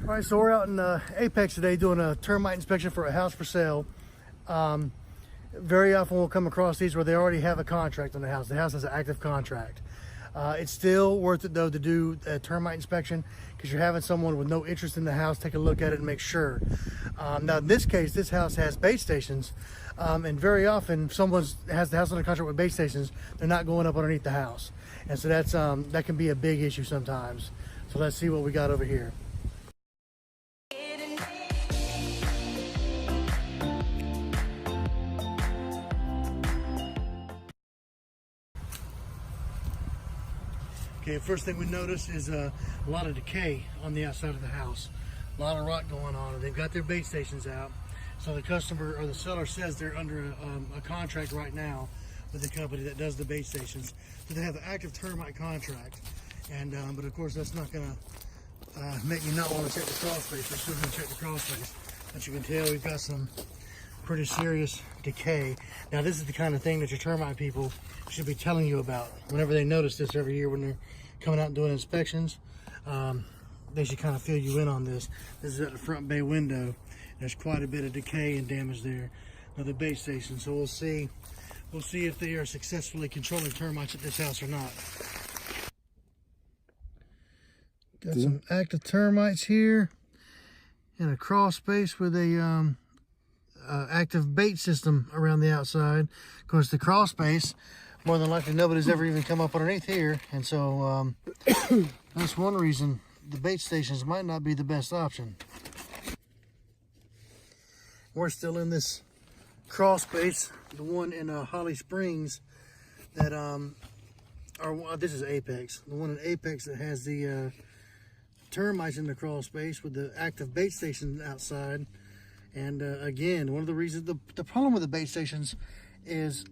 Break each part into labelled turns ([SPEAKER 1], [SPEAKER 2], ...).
[SPEAKER 1] All right, so we're out in Apex today doing a termite inspection for a house for sale. Very often we'll come across these where they already have a contract on the house. The house has an active contract. It's still worth it though to do a termite inspection because you're having someone with no interest in the house take a look at it and make sure. Now in this case, this house has bait stations, and very often if someone has the house under contract with bait stations, they're not going up underneath the house, and so that's that can be a big issue sometimes. So let's see what we got over here. Okay, first thing we notice is a lot of decay on the outside of the house. A lot of rot going on, and they've got their bait stations out. So the customer or the seller says they're under a contract right now with the company that does the bait stations. So they have an active termite contract, and but of course that's not going to make me not want to check the crawl space. We're still going to check the crawl space. As you can tell, we've got some pretty serious decay. Now this is the kind of thing that your termite people should be telling you about whenever they notice this every year when they're coming out and doing inspections. They should kind of fill you in on this. This is at the front bay window. There's quite a bit of decay and damage there of the bait station. So we'll see if they are successfully controlling termites at this house or not. Got some active termites here in a crawl space with a active bait system around the outside. Of course, the crawl space, more than likely nobody's ever even come up underneath here, and so that's one reason the bait stations might not be the best option. We're still in this crawl space, the one in Holly Springs that this is Apex, the one in Apex that has the termites in the crawl space with the active bait station outside. And again, one of the reasons, the problem with the bait stations is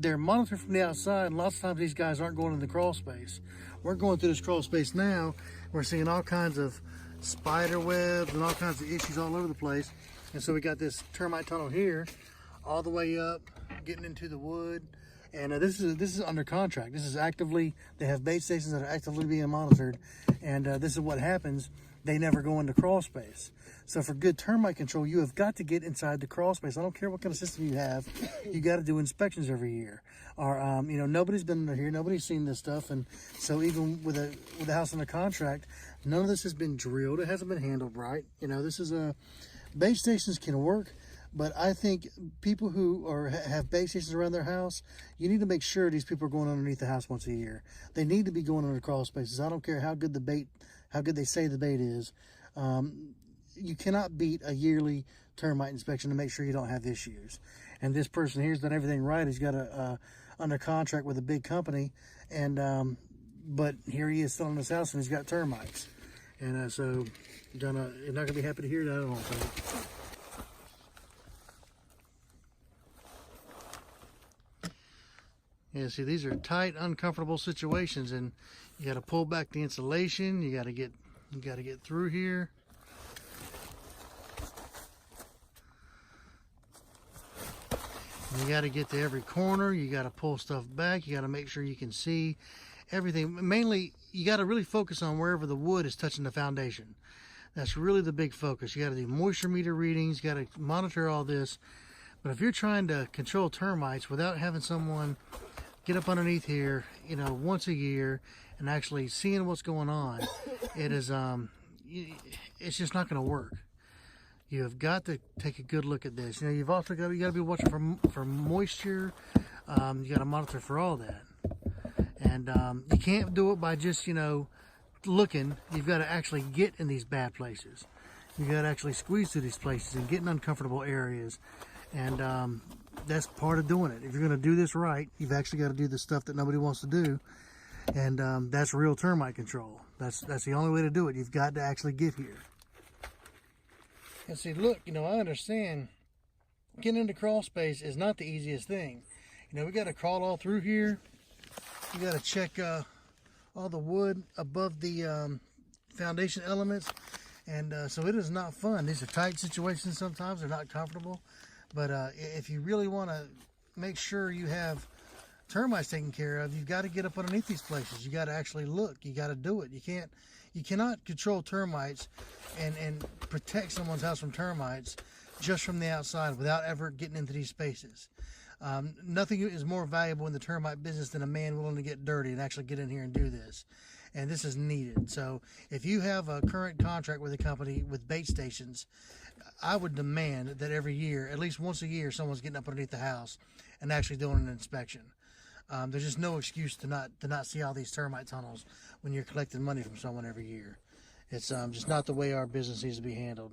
[SPEAKER 1] they're monitored from the outside. Lots of times these guys aren't going in the crawl space. We're going through this crawl space now. We're seeing all kinds of spider webs and all kinds of issues all over the place. And so we got this termite tunnel here, all the way up, getting into the wood. And this is under contract. This is actively, they have bait stations that are actively being monitored. And this is what happens. They never go into crawl space. So for good termite control, you have got to get inside the crawl space. I don't care what kind of system you have. You got to do inspections every year. Or you know, nobody's been under here. Nobody's seen this stuff. And so even with a house under contract, none of this has been drilled. It hasn't been handled right. You know, this is bait stations can work. But I think people who have bait stations around their house, you need to make sure these people are going underneath the house once a year. They need to be going under crawl spaces. I don't care how good how good they say the bait is. You cannot beat a yearly termite inspection to make sure you don't have issues. And this person here's done everything right. He's got under contract with a big company, and but here he is selling his house and he's got termites. And so you're not gonna be happy to hear that at all. Yeah, see, these are tight, uncomfortable situations, and you got to pull back the insulation. You got to get through here. You got to get to every corner. You got to pull stuff back. You got to make sure you can see everything. Mainly, you got to really focus on wherever the wood is touching the foundation. That's really the big focus. You got to do moisture meter readings. You got to monitor all this. But if you're trying to control termites without having someone get up underneath here, you know, once a year and actually seeing what's going on, it is it's just not going to work. You have got to take a good look at this. You know, you've also got to be watching for moisture. You got to monitor for all that, and you can't do it by just, you know, looking. You've got to actually get in these bad places. You got to actually squeeze through these places and get in uncomfortable areas, and that's part of doing it. If you're going to do this right, you've actually got to do the stuff that nobody wants to do, and that's real termite control. That's the only way to do it. You've got to actually get here. And see, look, you know, I understand getting into crawl space is not the easiest thing. You know, we got to crawl all through here. You got to check all the wood above the foundation elements, and so it is not fun. These are tight situations sometimes. They're not comfortable. But if you really want to make sure you have termites taken care of, you've got to get up underneath these places. You got to actually look. You got to do it. You You cannot control termites and protect someone's house from termites just from the outside without ever getting into these spaces. Nothing is more valuable in the termite business than a man willing to get dirty and actually get in here and do this. And this is needed. So if you have a current contract with a company with bait stations, I would demand that every year, at least once a year, someone's getting up underneath the house and actually doing an inspection. There's just no excuse to not see all these termite tunnels when you're collecting money from someone every year. It's just not the way our business needs to be handled.